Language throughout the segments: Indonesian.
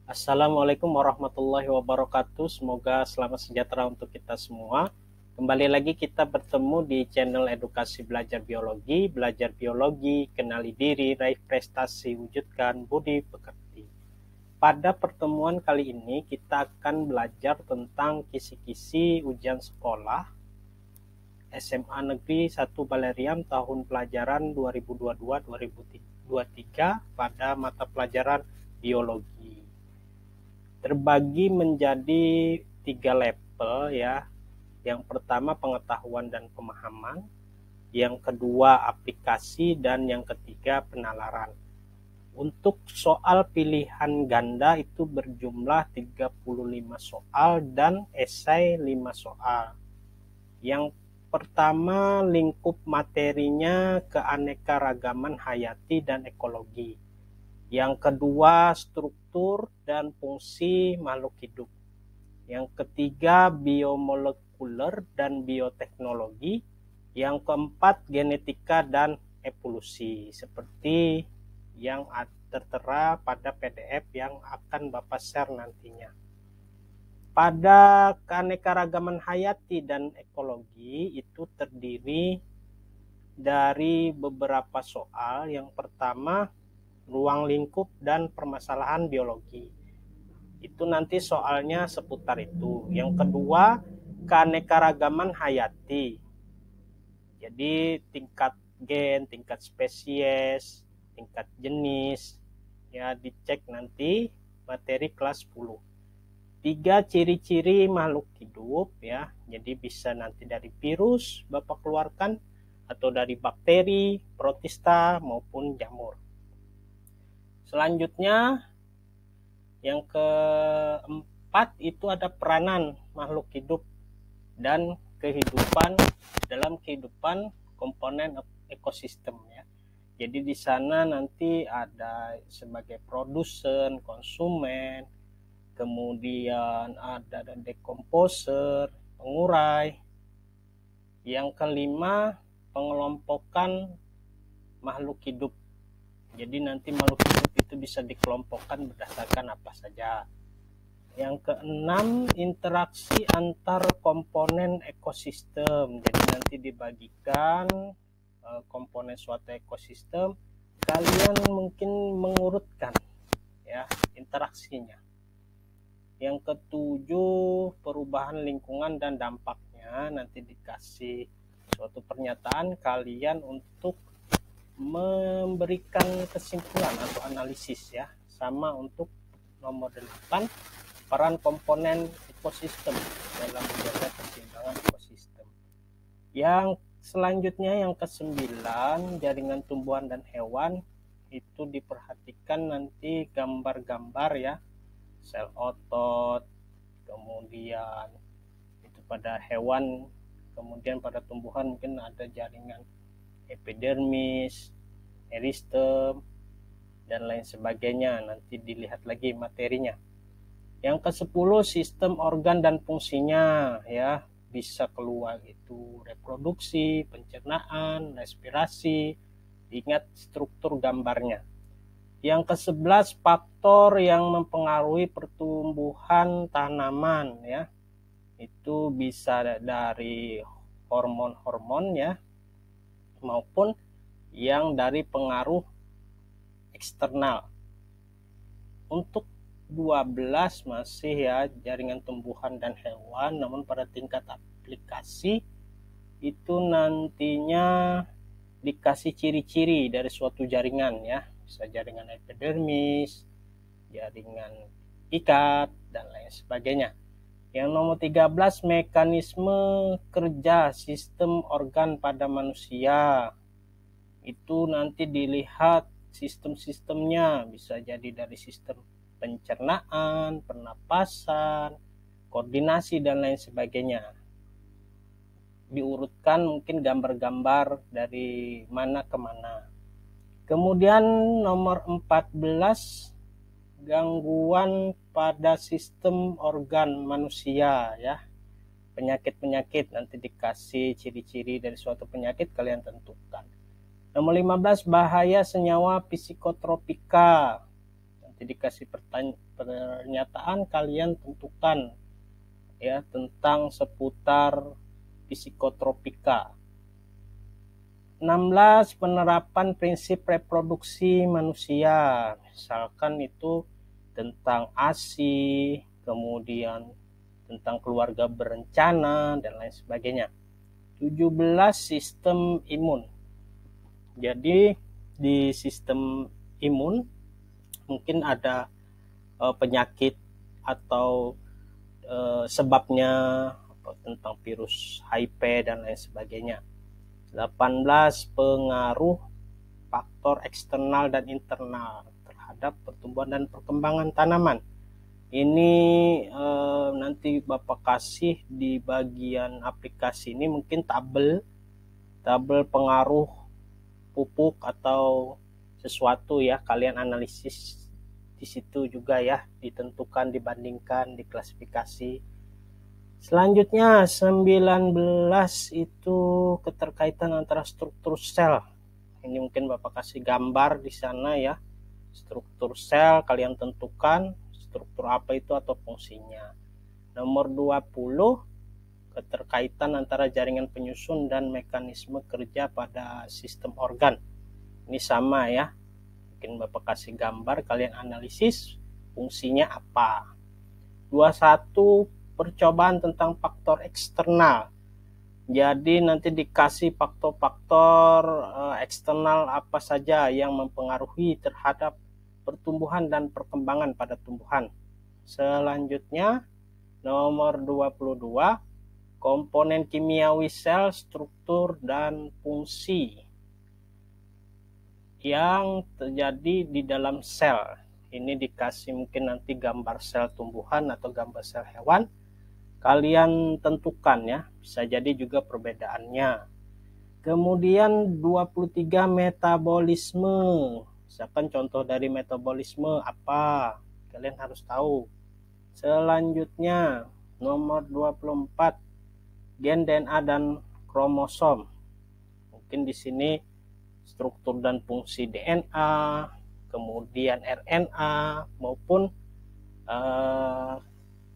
Assalamualaikum warahmatullahi wabarakatuh. Semoga selamat sejahtera untuk kita semua. Kembali lagi kita bertemu di channel Edukasi Belajar Biologi, kenali diri, raih prestasi, wujudkan budi pekerti. Pada pertemuan kali ini kita akan belajar tentang kisi-kisi ujian sekolah SMA Negeri 1 Baleriam tahun pelajaran 2022-2023 pada mata pelajaran biologi. Terbagi menjadi 3 level ya. Yang pertama pengetahuan dan pemahaman, yang kedua aplikasi, dan yang ketiga penalaran. Untuk soal pilihan ganda itu berjumlah 35 soal dan esai 5 soal. Yang pertama lingkup materinya keanekaragaman hayati dan ekologi. Yang kedua struktur dan fungsi makhluk hidup. Yang ketiga biomolekuler dan bioteknologi. Yang keempat genetika dan evolusi, seperti yang tertera pada PDF yang akan Bapak share nantinya. Pada keanekaragaman hayati dan ekologi itu terdiri dari beberapa soal. Yang pertama ruang lingkup dan permasalahan biologi. Itu nanti soalnya seputar itu. Yang kedua, keanekaragaman hayati. Jadi tingkat gen, tingkat spesies, tingkat jenis. Ya, dicek nanti materi kelas 10. 3 ciri-ciri makhluk hidup ya. Jadi bisa nanti dari virus Bapak keluarkan atau dari bakteri, protista maupun jamur. Selanjutnya yang keempat itu ada peranan makhluk hidup dan kehidupan dalam kehidupan komponen ekosistem ya. Jadi di sana nanti ada sebagai produsen, konsumen, kemudian ada dekomposer, pengurai. Yang kelima pengelompokan makhluk hidup. Jadi nanti makhluk hidup itu bisa dikelompokkan berdasarkan apa saja. Yang keenam, interaksi antar komponen ekosistem. Jadi nanti dibagikan komponen suatu ekosistem, kalian mungkin mengurutkan ya interaksinya. Yang ketujuh, perubahan lingkungan dan dampaknya. Nanti dikasih suatu pernyataan kalian untuk memberikan kesimpulan atau analisis ya. Sama untuk nomor 8, peran komponen ekosistem dalam menjaga keseimbangan ekosistem. Yang selanjutnya yang ke-9, jaringan tumbuhan dan hewan. Itu diperhatikan nanti gambar-gambar ya, sel otot, kemudian itu pada hewan, kemudian pada tumbuhan mungkin ada jaringan epidermis, meristem, dan lain sebagainya. Nanti dilihat lagi materinya. Yang ke-10, sistem organ dan fungsinya ya, bisa keluar itu reproduksi, pencernaan, respirasi. Ingat struktur gambarnya. Yang ke-11, faktor yang mempengaruhi pertumbuhan tanaman ya. Itu bisa dari hormon-hormon ya, maupun yang dari pengaruh eksternal. Untuk 12 masih ya jaringan tumbuhan dan hewan, namun pada tingkat aplikasi itu nantinya dikasih ciri-ciri dari suatu jaringan ya, bisa jaringan epidermis, jaringan ikat, dan lain sebagainya. Yang nomor 13, mekanisme kerja sistem organ pada manusia. Itu nanti dilihat sistem-sistemnya, bisa jadi dari sistem pencernaan, pernapasan, koordinasi, dan lain sebagainya. Diurutkan mungkin gambar-gambar dari mana ke mana. Kemudian nomor 14, gangguan pada sistem organ manusia ya. Penyakit-penyakit nanti dikasih ciri-ciri dari suatu penyakit, kalian tentukan. Nomor 15, bahaya senyawa psikotropika. nanti dikasih pernyataan, kalian tentukan ya tentang seputar psikotropika. 16 penerapan prinsip reproduksi manusia, misalkan itu tentang ASI, kemudian tentang keluarga berencana dan lain sebagainya. 17 sistem imun. Jadi di sistem imun mungkin ada penyakit atau sebabnya tentang virus HIV dan lain sebagainya. 18 pengaruh faktor eksternal dan internal terhadap pertumbuhan dan perkembangan tanaman. Ini nanti Bapak kasih di bagian aplikasi ini mungkin tabel pengaruh pupuk atau sesuatu ya, kalian analisis di situ juga ya, ditentukan, dibandingkan, diklasifikasi. Selanjutnya 19 itu keterkaitan antara struktur sel. Ini mungkin Bapak kasih gambar di sana ya. Struktur sel kalian tentukan struktur apa itu atau fungsinya. Nomor 20 keterkaitan antara jaringan penyusun dan mekanisme kerja pada sistem organ. Ini sama ya. Mungkin Bapak kasih gambar, kalian analisis fungsinya apa. 21 percobaan tentang faktor eksternal. Jadi nanti dikasih faktor-faktor eksternal apa saja yang mempengaruhi terhadap pertumbuhan dan perkembangan pada tumbuhan. Selanjutnya nomor 22 komponen kimiawi sel, struktur dan fungsi yang terjadi di dalam sel. Ini dikasih mungkin nanti gambar sel tumbuhan atau gambar sel hewan. Kalian tentukan ya, bisa jadi juga perbedaannya. Kemudian 23 metabolisme. Misalkan contoh dari metabolisme apa? Kalian harus tahu. Selanjutnya nomor 24 gen DNA dan kromosom. Mungkin di sini struktur dan fungsi DNA, kemudian RNA maupun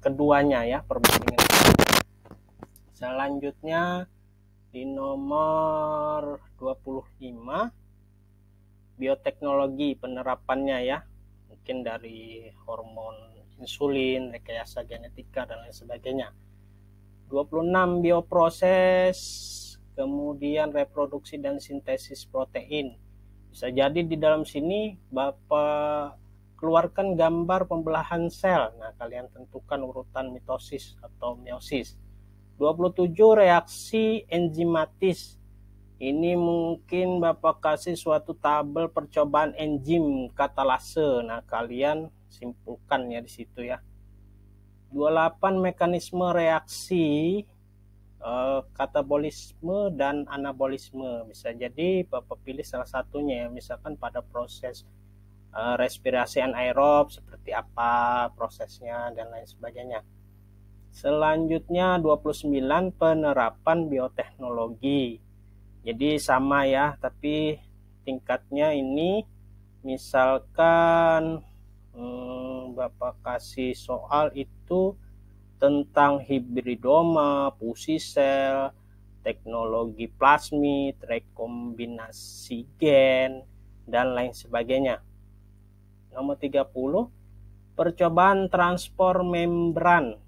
keduanya ya, perbandingan. Selanjutnya di nomor 25 bioteknologi penerapannya ya, mungkin dari hormon insulin, rekayasa genetika dan lain sebagainya. 26 bioproses, kemudian reproduksi dan sintesis protein. Bisa jadi di dalam sini Bapak keluarkan gambar pembelahan sel. Nah, kalian tentukan urutan mitosis atau meiosis. 27 reaksi enzimatis. Ini mungkin Bapak kasih suatu tabel percobaan enzim katalase. Nah, kalian simpulkan ya di situ ya. 28 mekanisme reaksi katabolisme dan anabolisme. Bisa jadi Bapak pilih salah satunya ya, misalkan pada proses respirasi anaerob seperti apa prosesnya dan lain sebagainya. Selanjutnya 29 penerapan bioteknologi. Jadi sama ya, tapi tingkatnya ini misalkan Bapak kasih soal itu tentang hibridoma, fusi sel, teknologi plasmid, rekombinasi gen, dan lain sebagainya. Nomor 30, percobaan transport membran.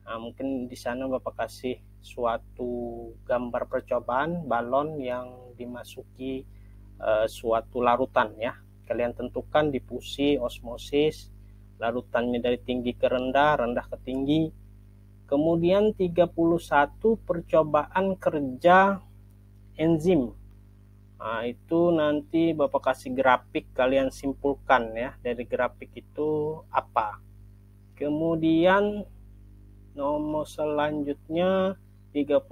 Nah, mungkin di sana Bapak kasih suatu gambar percobaan balon yang dimasuki suatu larutan ya. Kalian tentukan difusi, osmosis, larutannya dari tinggi ke rendah, rendah ke tinggi. Kemudian 31 percobaan kerja enzim. Nah, itu nanti Bapak kasih grafik, kalian simpulkan ya dari grafik itu apa. Kemudian nomor selanjutnya 32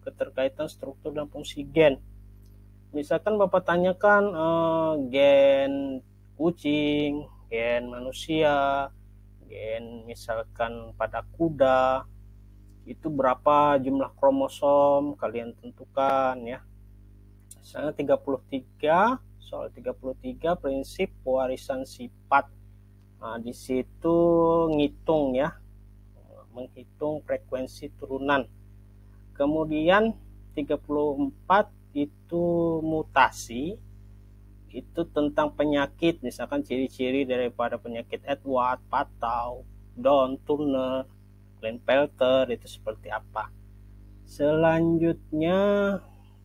keterkaitan struktur dan fungsi gen. Misalkan Bapak tanyakan gen kucing, gen manusia, gen misalkan pada kuda, itu berapa jumlah kromosom, kalian tentukan ya. Misalnya 33 Soal 33 prinsip pewarisan sifat. Nah, di situ ngitung ya, menghitung frekuensi turunan. Kemudian 34 itu mutasi, itu tentang penyakit, misalkan ciri-ciri daripada penyakit Edward, Patau, Down, Turner, Klinefelter itu seperti apa. Selanjutnya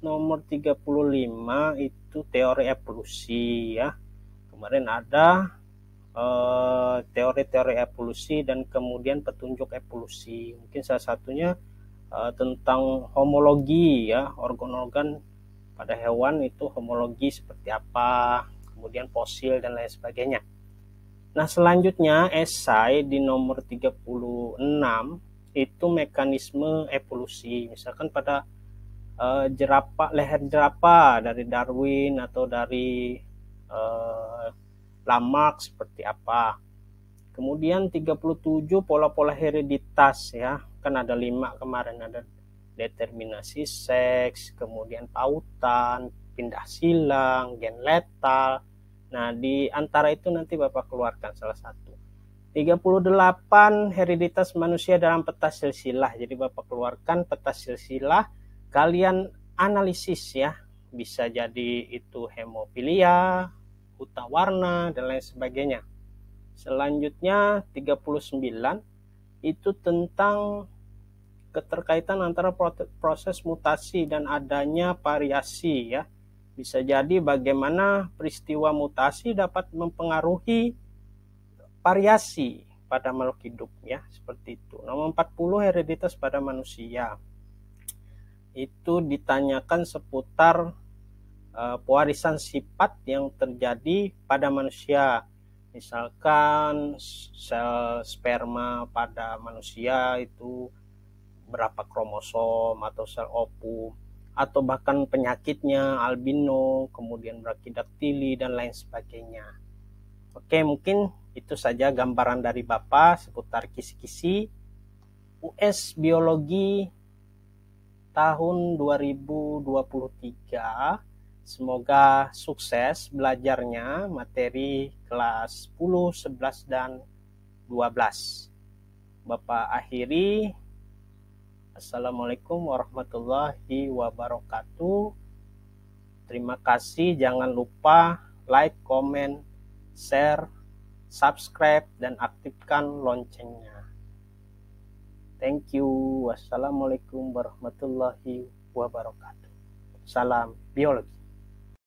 nomor 35 itu teori evolusi ya. Kemarin ada teori-teori evolusi dan kemudian petunjuk evolusi. Mungkin salah satunya tentang homologi ya, organ-organ pada hewan itu homologi seperti apa, kemudian fosil dan lain sebagainya. Nah, selanjutnya esai di nomor 36 itu mekanisme evolusi. Misalkan pada jerapah, leher jerapah dari Darwin atau dari Lamarck seperti apa. Kemudian 37 pola-pola hereditas ya. Kan ada 5 kemarin, ada determinasi seks, kemudian pautan, pindah silang, gen letal. Nah, di antara itu nanti Bapak keluarkan salah satu. 38 hereditas manusia dalam peta silsilah. Jadi Bapak keluarkan peta silsilah, kalian analisis ya. Bisa jadi itu hemofilia, buta warna dan lain sebagainya. Selanjutnya 39 itu tentang keterkaitan antara proses mutasi dan adanya variasi ya. Bisa jadi bagaimana peristiwa mutasi dapat mempengaruhi variasi pada makhluk hidup ya, seperti itu. Nomor 40 hereditas pada manusia. Itu ditanyakan seputar pewarisan sifat yang terjadi pada manusia. Misalkan sel sperma pada manusia itu berapa kromosom, atau sel ovum, atau bahkan penyakitnya albino, kemudian brachydactyly dan lain sebagainya. Oke, mungkin itu saja gambaran dari Bapak seputar kisi-kisi US Biologi tahun 2023. Semoga sukses belajarnya materi kelas 10, 11, dan 12. Bapak akhiri. Assalamualaikum warahmatullahi wabarakatuh. Terima kasih. Jangan lupa like, comment, share, subscribe, dan aktifkan loncengnya. Thank you. Wassalamualaikum warahmatullahi wabarakatuh. Salam biologi.